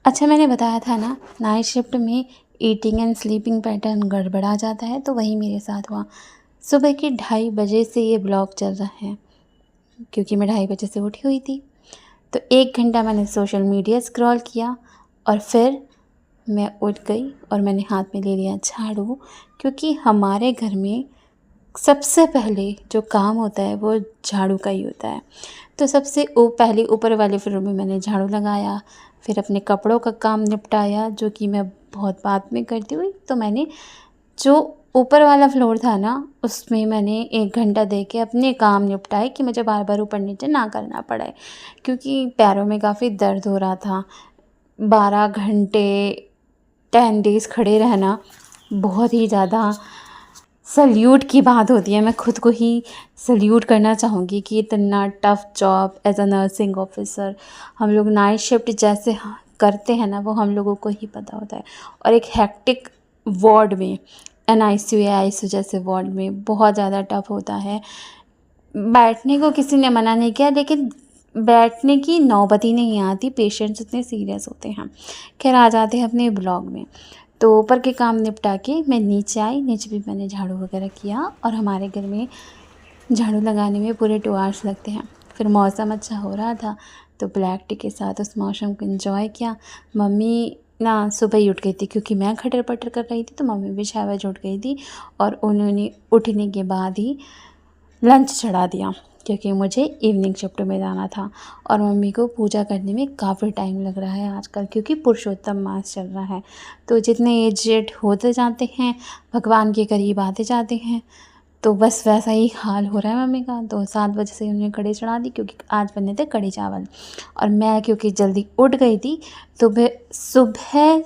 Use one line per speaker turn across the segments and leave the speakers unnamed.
अच्छा, मैंने बताया था ना, नाइट शिफ्ट में ईटिंग एंड स्लीपिंग पैटर्न गड़बड़ा जाता है, तो वही मेरे साथ हुआ। सुबह के 2:30 से ये ब्लॉग चल रहा है, क्योंकि मैं 2:30 से उठी हुई थी। तो 1 घंटा मैंने सोशल मीडिया स्क्रॉल किया और फिर मैं उठ गई और मैंने हाथ में ले लिया झाड़ू, क्योंकि हमारे घर में सबसे पहले जो काम होता है वो झाड़ू का ही होता है। तो सबसे पहले ऊपर वाले फ्लोर में मैंने झाड़ू लगाया, फिर अपने कपड़ों का काम निपटाया, जो कि मैं बहुत बाद में करती हुई। तो मैंने जो ऊपर वाला फ्लोर था ना, उसमें मैंने 1 घंटा दे के अपने काम निपटाए कि मुझे बार बार ऊपर नीचे ना करना पड़े, क्योंकि पैरों में काफ़ी दर्द हो रहा था। 12 घंटे 10 डेज़ खड़े रहना बहुत ही ज़्यादा सल्यूट की बात होती है। मैं खुद को ही सल्यूट करना चाहूँगी कि इतना tough job as a nursing officer हम लोग नाइट शिफ्ट जैसे करते हैं ना, वो हम लोगों को ही पता होता है। और एक हेक्टिक वार्ड में, एनआईसीयू या आईसीयू जैसे वार्ड में बहुत ज़्यादा टफ़ होता है। बैठने को किसी ने मना नहीं किया, लेकिन बैठने की नौबत ही नहीं आती, पेशेंट्स इतने सीरियस होते हैं। खैर, आ जाते हैं अपने ब्लॉग में। तो ऊपर के काम निपटा के मैं नीचे आई। नीचे भी मैंने झाड़ू वगैरह किया, और हमारे घर में झाड़ू लगाने में पूरे 2 आवर्स लगते हैं। फिर मौसम अच्छा हो रहा था, तो ब्लैक टी के साथ उस मौसम को एंजॉय किया। मम्मी ना सुबह ही उठ गई थी, क्योंकि मैं खटर पटर कर रही थी, तो मम्मी भी 6 बजे उठ गई थी, और उन्होंने उठने के बाद ही लंच चढ़ा दिया, क्योंकि मुझे इवनिंग शिफ्ट में जाना था। और मम्मी को पूजा करने में काफ़ी टाइम लग रहा है आजकल, क्योंकि पुरुषोत्तम मास चल रहा है। तो जितने एजेड होते जाते हैं, भगवान के करीब आते जाते हैं, तो बस वैसा ही हाल हो रहा है मम्मी का। तो 7 बजे से उन्होंने कढ़ी चढ़ा दी, क्योंकि आज बने थे कढ़ी चावल। और मैं क्योंकि जल्दी उठ गई थी, तो सुबह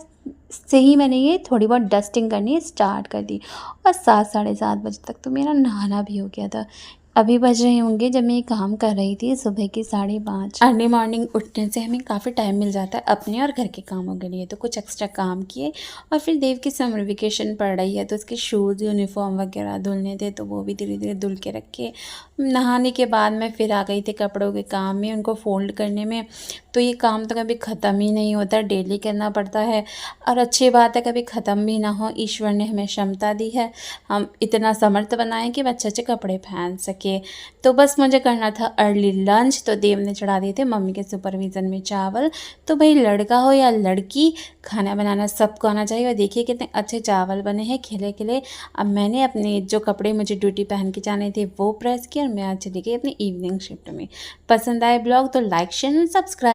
से ही मैंने ये थोड़ी बहुत डस्टिंग करनी स्टार्ट कर दी, और 7 साढ़े 7 बजे तक तो मेरा नहाना भी हो गया था। अभी बज रहे होंगे जब मैं ये काम कर रही थी सुबह के 5:30। अर्ली मॉर्निंग उठने से हमें काफ़ी टाइम मिल जाता है अपने और घर के कामों के लिए। तो कुछ एक्स्ट्रा काम किए, और फिर देव की समर वेकेशन पड़ रही है, तो उसके शूज़ यूनिफॉर्म वगैरह धुलने थे, तो वो भी धीरे धीरे धुल के रखे। नहाने के बाद मैं फिर आ गई थी कपड़ों के काम में, उनको फ़ोल्ड करने में। तो ये काम तो कभी ख़त्म ही नहीं होता, डेली करना पड़ता है। और अच्छी बात है, कभी ख़त्म भी ना हो। ईश्वर ने हमें क्षमता दी है, हम इतना समर्थ बनाएं कि अच्छे अच्छे कपड़े पहन सके। तो बस मुझे करना था अर्ली लंच। तो देव ने चढ़ा दिए थे मम्मी के सुपरविज़न में चावल। तो भाई, लड़का हो या लड़की, खाना बनाना सबको आना चाहिए। और देखिए कितने अच्छे चावल बने हैं, खिले खिले। अब मैंने अपने जो कपड़े मुझे ड्यूटी पहन के जाने थे वो प्रेस किए, और मैं आज चली गई अपनी इवनिंग शिफ्ट में। पसंद आए ब्लॉग तो लाइक शेयर एंड सब्सक्राइब।